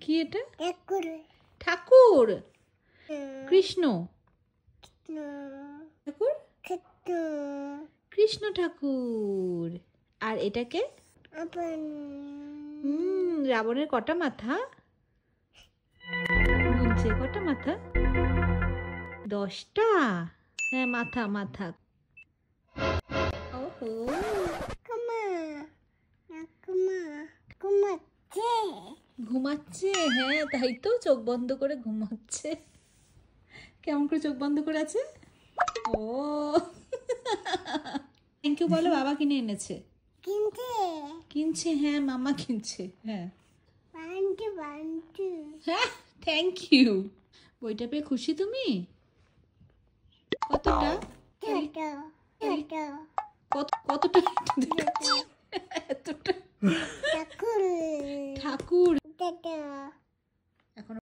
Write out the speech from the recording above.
কি এটা? ঠাকুর। কৃষ্ণ ঠাকুর, কৃষ্ণ ঠাকুর। আর এটাকে রাবণের কটা মাথা? গুনছে কটা মাথা? 10টা। হ্যাঁ, মাথা মাথা। ওহো, ঘুমাচ্ছে। হ্যাঁ, তাই তো, চোখ বন্ধ করে ঘুমাচ্ছে। কেমন করে চোখ বন্ধ করে আছে? ও, থ্যাংক ইউ বলো, বাবা কিনে এনেছে। কিনছে, হ্যাঁ, মামা কিনছে। হ্যাঁ হ্যাঁ, থ্যাংক ইউ। বইটা পেয়ে খুশি তুমি? কতটা? কতটা? এতটা? ঠাকুর। এখন